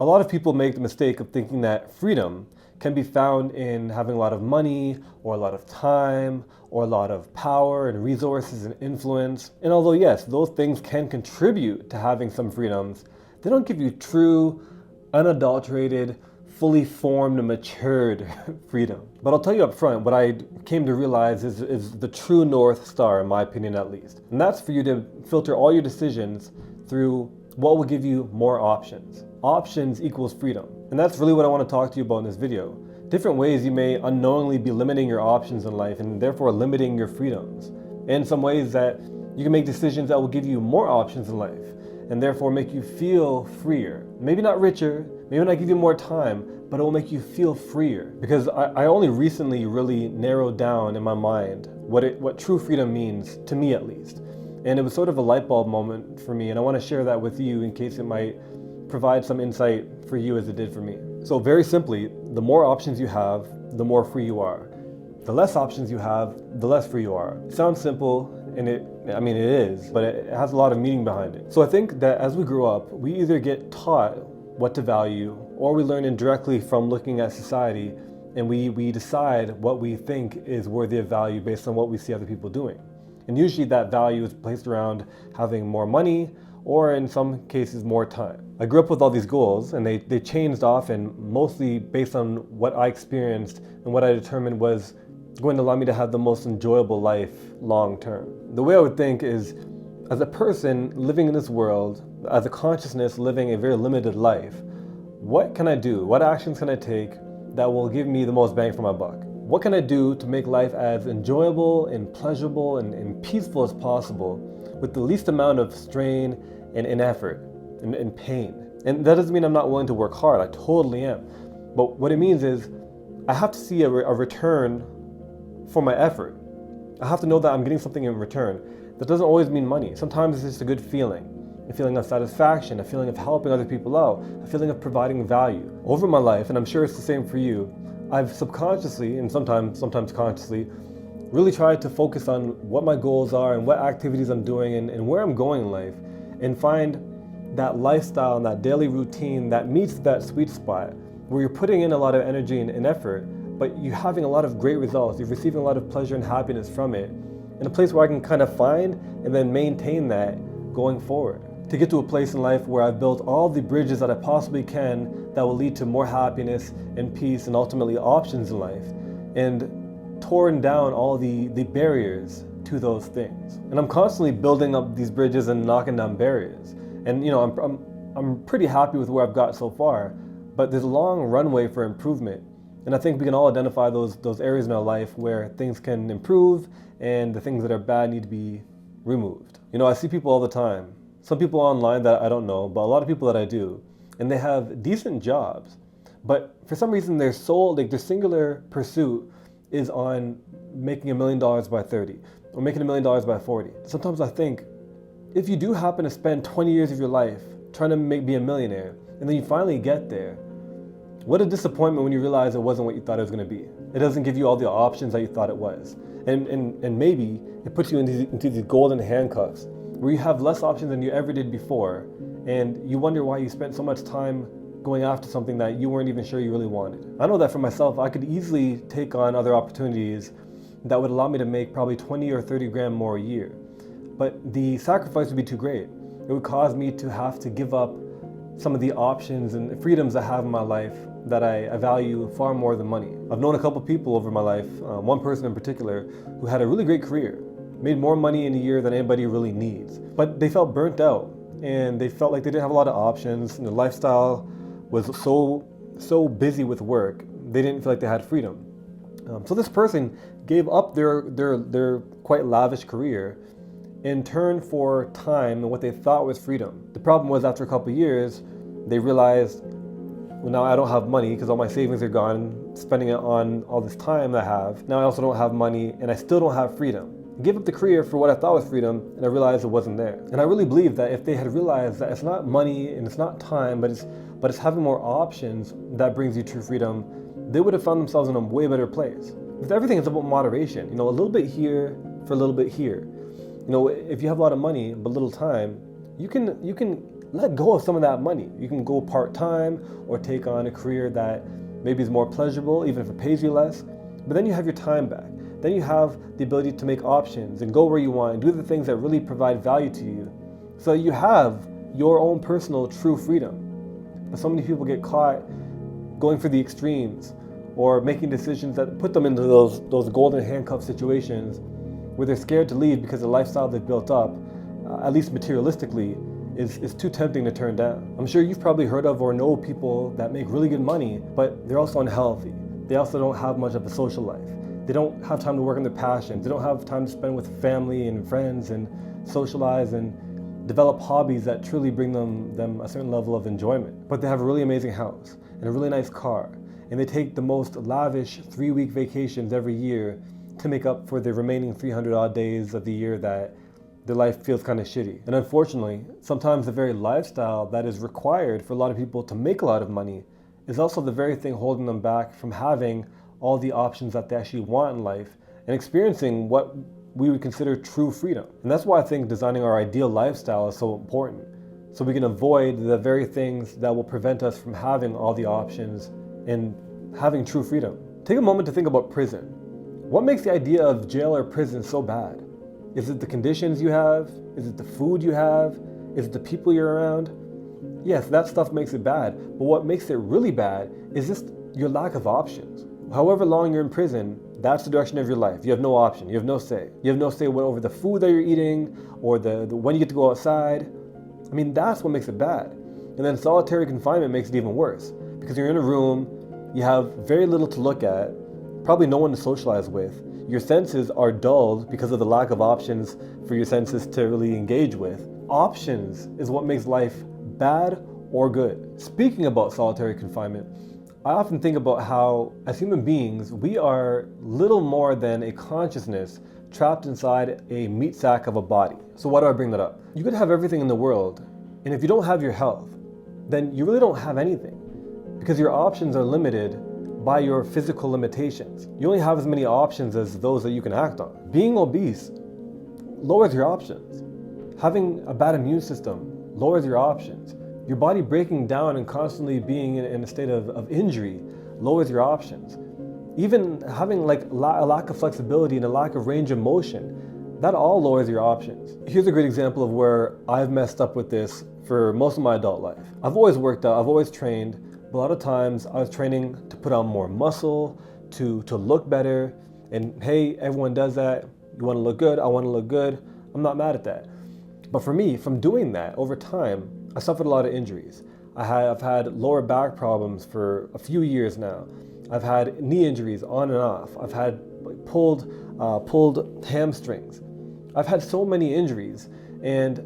A lot of people make the mistake of thinking that freedom can be found in having a lot of money or a lot of time or a lot of power and resources and influence. And although yes, those things can contribute to having some freedoms, they don't give you true, unadulterated, fully formed and matured freedom. But I'll tell you up front, what I came to realize is the true North Star, in my opinion at least. And that's for you to filter all your decisions through what will give you more options. Options equals freedom. And that's really what I want to talk to you about in this video. Different ways you may unknowingly be limiting your options in life and therefore limiting your freedoms. And some ways that you can make decisions that will give you more options in life and therefore make you feel freer. Maybe not richer, maybe not give you more time, but it will make you feel freer. Because I only recently really narrowed down in my mind what true freedom means, to me at least. And it was sort of a light bulb moment for me, and I want to share that with you in case it might provide some insight for you as it did for me. So very simply, the more options you have, the more free you are. The less options you have, the less free you are. It sounds simple, and it is, but it has a lot of meaning behind it. So I think that as we grow up, we either get taught what to value, or we learn indirectly from looking at society, and we decide what we think is worthy of value based on what we see other people doing. And usually that value is placed around having more money, or in some cases more time. I grew up with all these goals, and they changed often, mostly based on what I experienced and what I determined was going to allow me to have the most enjoyable life long term. The way I would think is, as a person living in this world, as a consciousness living a very limited life, what can I do? What actions can I take that will give me the most bang for my buck? What can I do to make life as enjoyable and pleasurable and peaceful as possible with the least amount of strain and effort and pain? And that doesn't mean I'm not willing to work hard. I totally am. But what it means is I have to see a return for my effort. I have to know that I'm getting something in return. That doesn't always mean money. Sometimes it's just a good feeling. A feeling of satisfaction, a feeling of helping other people out, a feeling of providing value. Over my life, and I'm sure it's the same for you, I've subconsciously and sometimes consciously really tried to focus on what my goals are and what activities I'm doing and where I'm going in life, and find that lifestyle and that daily routine that meets that sweet spot where you're putting in a lot of energy and effort, but you're having a lot of great results. You're receiving a lot of pleasure and happiness from it, in a place where I can kind of find and then maintain that going forward. To get to a place in life where I've built all the bridges that I possibly can that will lead to more happiness and peace and ultimately options in life, and torn down all the barriers to those things. And I'm constantly building up these bridges and knocking down barriers. And I'm pretty happy with where I've got so far, but there's a long runway for improvement. And I think we can all identify those areas in our life where things can improve and the things that are bad need to be removed. I see people all the time. Some people online that I don't know, but a lot of people that I do, and they have decent jobs, but for some reason their singular pursuit is on making $1 million by 30 or making $1 million by 40. Sometimes I think, if you do happen to spend 20 years of your life trying to be a millionaire, and then you finally get there, what a disappointment when you realize it wasn't what you thought it was going to be. It doesn't give you all the options that you thought it was. And maybe it puts you into these golden handcuffs where you have less options than you ever did before, and you wonder why you spent so much time going after something that you weren't even sure you really wanted. I know that for myself, I could easily take on other opportunities that would allow me to make probably 20 or 30 grand more a year. But the sacrifice would be too great. It would cause me to have to give up some of the options and freedoms I have in my life that I value far more than money. I've known a couple people over my life, one person in particular, who had a really great career, made more money in a year than anybody really needs. But they felt burnt out, and they felt like they didn't have a lot of options, and their lifestyle was so busy with work, they didn't feel like they had freedom. So this person gave up their quite lavish career in turn for time and what they thought was freedom. The problem was, after a couple of years, they realized, well, now I don't have money because all my savings are gone, spending it on all this time I have. Now I also don't have money, and I still don't have freedom. I gave up the career for what I thought was freedom, and I realized it wasn't there. And I really believe that if they had realized that it's not money and it's not time, but it's having more options that brings you true freedom, they would have found themselves in a way better place. Because everything is about moderation. A little bit here for a little bit here. If you have a lot of money but little time, you can let go of some of that money. You can go part-time or take on a career that maybe is more pleasurable, even if it pays you less. But then you have your time back. Then you have the ability to make options and go where you want and do the things that really provide value to you. So you have your own personal true freedom. But so many people get caught going for the extremes or making decisions that put them into those golden handcuff situations where they're scared to leave because the lifestyle they've built up, at least materialistically, is too tempting to turn down. I'm sure you've probably heard of or know people that make really good money, but they're also unhealthy. They also don't have much of a social life. They don't have time to work on their passions. They don't have time to spend with family and friends and socialize and develop hobbies that truly bring them a certain level of enjoyment. But they have a really amazing house and a really nice car, and they take the most lavish 3-week vacations every year to make up for the remaining 300 odd days of the year that their life feels kind of shitty. And unfortunately, sometimes the very lifestyle that is required for a lot of people to make a lot of money is also the very thing holding them back from having all the options that they actually want in life and experiencing what we would consider true freedom. And that's why I think designing our ideal lifestyle is so important, so we can avoid the very things that will prevent us from having all the options and having true freedom. Take a moment to think about prison. What makes the idea of jail or prison so bad? Is it the conditions you have? Is it the food you have? Is it the people you're around? Yes, that stuff makes it bad, but what makes it really bad is just your lack of options. However long you're in prison, that's the direction of your life. You have no option. You have no say. You have no say over the food that you're eating or the when you get to go outside. I mean, that's what makes it bad. And then solitary confinement makes it even worse because you're in a room, you have very little to look at, probably no one to socialize with. Your senses are dulled because of the lack of options for your senses to really engage with. Options is what makes life bad or good. Speaking about solitary confinement, I often think about how, as human beings, we are little more than a consciousness trapped inside a meat sack of a body. So why do I bring that up? You could have everything in the world, and if you don't have your health, then you really don't have anything, because your options are limited by your physical limitations. You only have as many options as those that you can act on. Being obese lowers your options. Having a bad immune system lowers your options. Your body breaking down and constantly being in a state of injury lowers your options. Even having a lack of flexibility and a lack of range of motion, that all lowers your options. Here's a great example of where I've messed up with this for most of my adult life. I've always worked out, I've always trained, but a lot of times I was training to put on more muscle, to look better, and hey, everyone does that. You want to look good, I want to look good. I'm not mad at that. But for me, from doing that over time, I suffered a lot of injuries. I've had lower back problems for a few years now. I've had knee injuries on and off. I've had pulled hamstrings. I've had so many injuries, and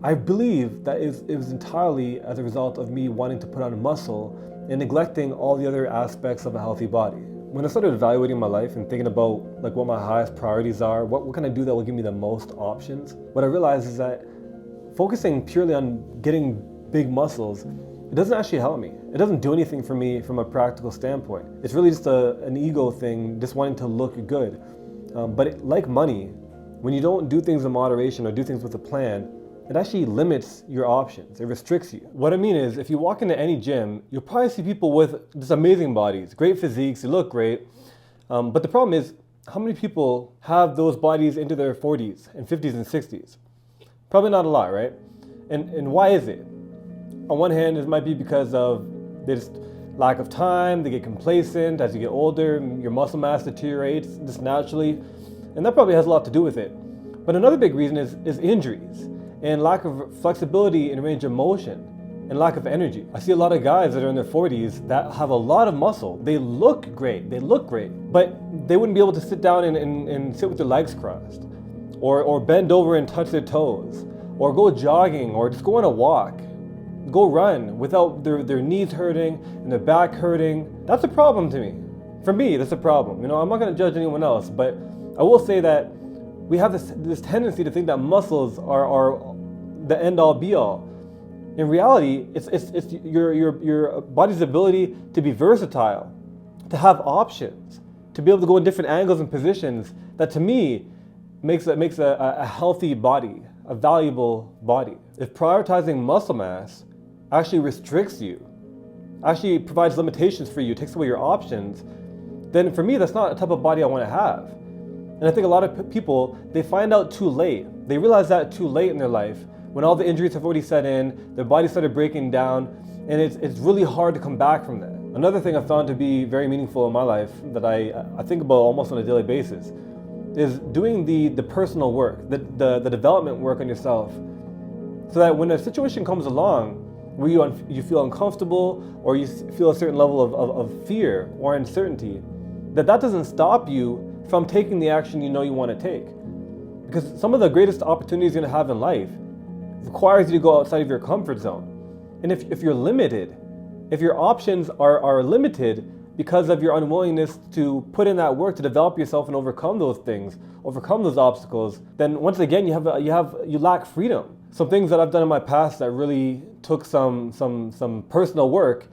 I believe that it was entirely as a result of me wanting to put on muscle and neglecting all the other aspects of a healthy body. When I started evaluating my life and thinking about what my highest priorities are, what can I do that will give me the most options, what I realized is that focusing purely on getting big muscles, it doesn't actually help me. It doesn't do anything for me from a practical standpoint. It's really just an ego thing, just wanting to look good. Like money, when you don't do things in moderation or do things with a plan, it actually limits your options. It restricts you. What I mean is, if you walk into any gym, you'll probably see people with just amazing bodies, great physiques, they look great. But the problem is, how many people have those bodies into their 40s and 50s and 60s? Probably not a lot, right? And why is it? On one hand, it might be because of this lack of time, they get complacent. As you get older, your muscle mass deteriorates just naturally, and that probably has a lot to do with it. But another big reason is injuries and lack of flexibility and range of motion and lack of energy. I see a lot of guys that are in their 40s that have a lot of muscle. They look great, but they wouldn't be able to sit down and sit with their legs crossed, or bend over and touch their toes, or go jogging, or just go on a walk, go run without their knees hurting and their back hurting. That's a problem to me. For me, that's a problem. I'm not going to judge anyone else, but I will say that we have this tendency to think that muscles are the end-all be-all. In reality, it's your body's ability to be versatile, to have options, to be able to go in different angles and positions that, to me, makes a healthy body, a valuable body. If prioritizing muscle mass actually restricts you, actually provides limitations for you, takes away your options, then for me, that's not a type of body I want to have. And I think a lot of people, they find out too late. They realize that too late in their life, when all the injuries have already set in, their body started breaking down, and it's really hard to come back from that. Another thing I've found to be very meaningful in my life that I think about almost on a daily basis is doing the personal work, the development work on yourself, so that when a situation comes along where you feel uncomfortable or you feel a certain level of fear or uncertainty, that doesn't stop you from taking the action you know you want to take. Because some of the greatest opportunities you're going to have in life requires you to go outside of your comfort zone. And if you're limited, if your options are limited because of your unwillingness to put in that work to develop yourself and overcome those things, overcome those obstacles, then once again you lack freedom. Some things that I've done in my past that really took some personal work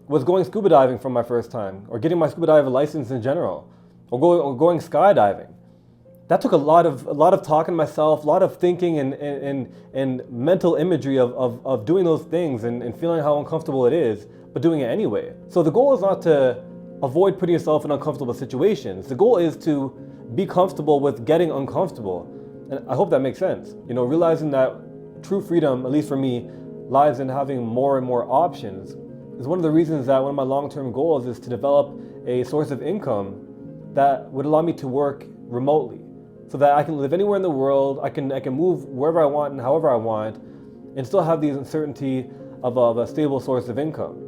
was going scuba diving for my first time, or getting my scuba diver license in general, or going skydiving. That took a lot of talking to myself, a lot of thinking and mental imagery of doing those things and feeling how uncomfortable it is, but doing it anyway. So the goal is not to avoid putting yourself in uncomfortable situations. The goal is to be comfortable with getting uncomfortable. And I hope that makes sense. Realizing that true freedom, at least for me, lies in having more and more options is one of the reasons that one of my long-term goals is to develop a source of income that would allow me to work remotely, so that I can live anywhere in the world, I can move wherever I want and however I want, and still have the uncertainty of a stable source of income.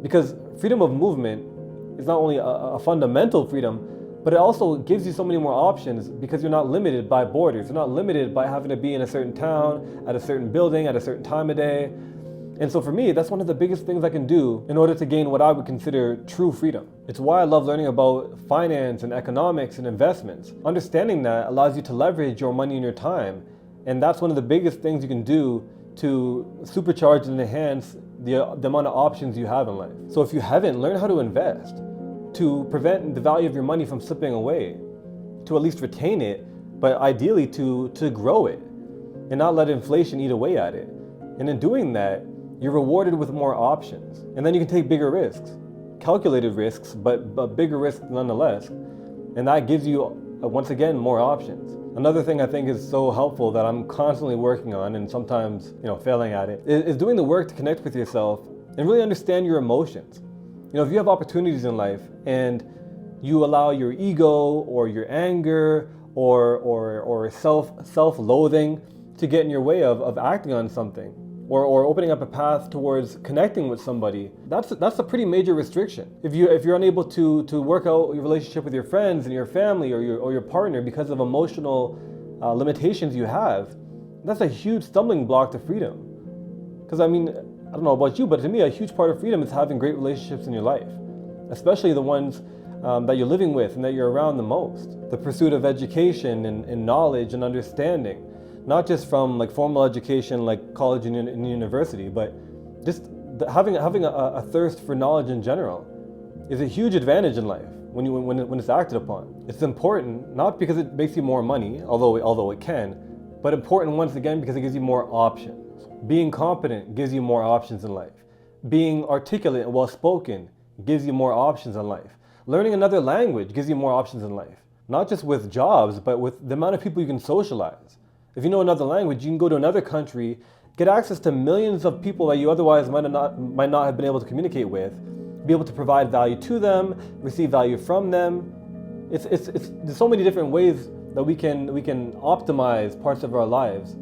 Because freedom of movement is not only a fundamental freedom, but it also gives you so many more options because you're not limited by borders. You're not limited by having to be in a certain town, at a certain building, at a certain time of day. And so for me, that's one of the biggest things I can do in order to gain what I would consider true freedom. It's why I love learning about finance and economics and investments. Understanding that allows you to leverage your money and your time. And that's one of the biggest things you can do to supercharge and enhance the amount of options you have in life. So if you haven't, learn how to invest, to prevent the value of your money from slipping away, to at least retain it, but ideally to grow it and not let inflation eat away at it. And in doing that, you're rewarded with more options. And then you can take bigger risks, calculated risks, but bigger risks nonetheless. And that gives you, once again, more options. Another thing I think is so helpful that I'm constantly working on and sometimes, failing at it, is doing the work to connect with yourself and really understand your emotions. If you have opportunities in life and you allow your ego or your anger or self-loathing to get in your way of acting on something, or opening up a path towards connecting with somebody, that's a pretty major restriction. If you're unable to work out your relationship with your friends and your family or your partner because of emotional limitations you have, that's a huge stumbling block to freedom. Because I don't know about you, but to me, a huge part of freedom is having great relationships in your life, especially the ones that you're living with and that you're around the most. The pursuit of education and knowledge and understanding, not just from formal education like college and university, but just having a thirst for knowledge in general is a huge advantage in life when it's acted upon. It's important not because it makes you more money, although it can, but important once again because it gives you more options. Being competent gives you more options in life. Being articulate and well-spoken gives you more options in life. Learning another language gives you more options in life. Not just with jobs, but with the amount of people you can socialize. If you know another language, you can go to another country, get access to millions of people that you otherwise might not have been able to communicate with, be able to provide value to them, receive value from them. There's so many different ways that we can optimize parts of our lives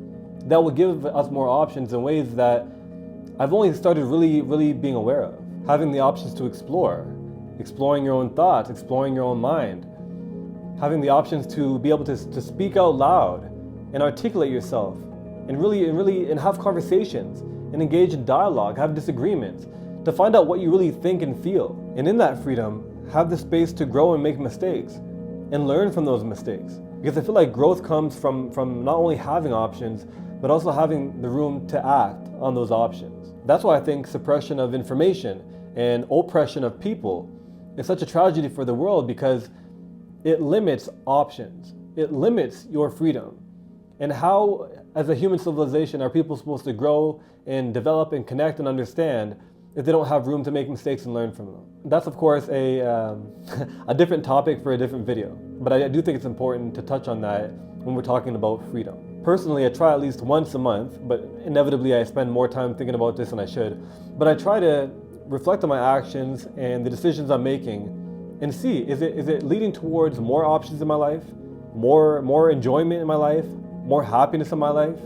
that will give us more options in ways that I've only started really being aware of. Having the options to explore, exploring your own thoughts, exploring your own mind, having the options to be able to speak out loud and articulate yourself and really have conversations and engage in dialogue, have disagreements, to find out what you really think and feel. And in that freedom, have the space to grow and make mistakes and learn from those mistakes. Because I feel like growth comes from not only having options, but also having the room to act on those options. That's why I think suppression of information and oppression of people is such a tragedy for the world, because it limits options. It limits your freedom. And how as a human civilization, are people supposed to grow and develop and connect and understand if they don't have room to make mistakes and learn from them? That's of course a, a different topic for a different video, but I do think it's important to touch on that when we're talking about freedom. Personally, I try at least once a month, but inevitably I spend more time thinking about this than I should, but I try to reflect on my actions and the decisions I'm making and see, is it leading towards more options in my life, more enjoyment in my life, more happiness in my life,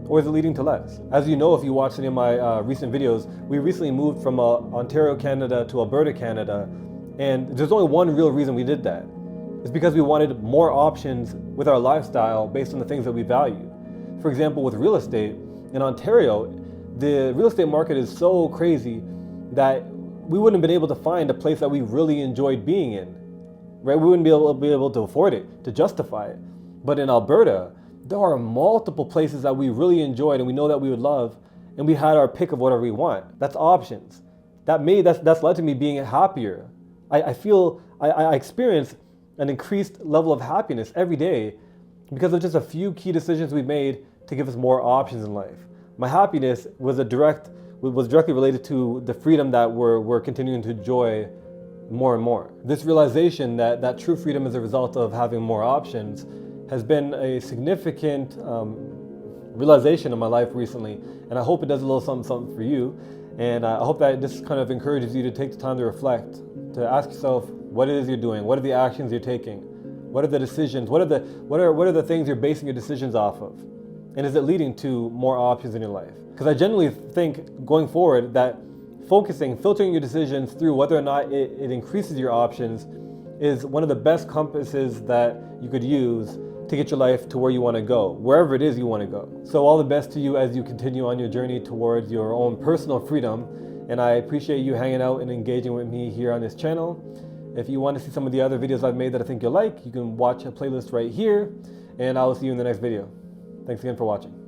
or is it leading to less? As you know, if you watched any of my recent videos, we recently moved from Ontario, Canada to Alberta, Canada, and there's only one real reason we did that. It's because we wanted more options with our lifestyle based on the things that we value. For example, with real estate, in Ontario, the real estate market is so crazy that we wouldn't have been able to find a place that we really enjoyed being in, right? We wouldn't be able to afford it, to justify it. But in Alberta, there are multiple places that we really enjoyed and we know that we would love, and we had our pick of whatever we want. That's options. That's led to me being happier. I feel I experience an increased level of happiness every day because of just a few key decisions we made to give us more options in life. My happiness was directly related to the freedom that we're continuing to enjoy more and more. This realization that true freedom is a result of having more options has been a significant realization in my life recently, and I hope it does a little something for you. And I hope that this kind of encourages you to take the time to reflect, to ask yourself what it is you're doing, what are the actions you're taking, what are the decisions, what are the things you're basing your decisions off of, and is it leading to more options in your life? Because I generally think going forward that filtering your decisions through whether or not it increases your options is one of the best compasses that you could use to get your life to where you want to go, wherever it is you want to go. So all the best to you as you continue on your journey towards your own personal freedom, and I appreciate you hanging out and engaging with me here on this channel. If you want to see some of the other videos I've made that I think you'll like, you can watch a playlist right here, and I will see you in the next video. Thanks again for watching.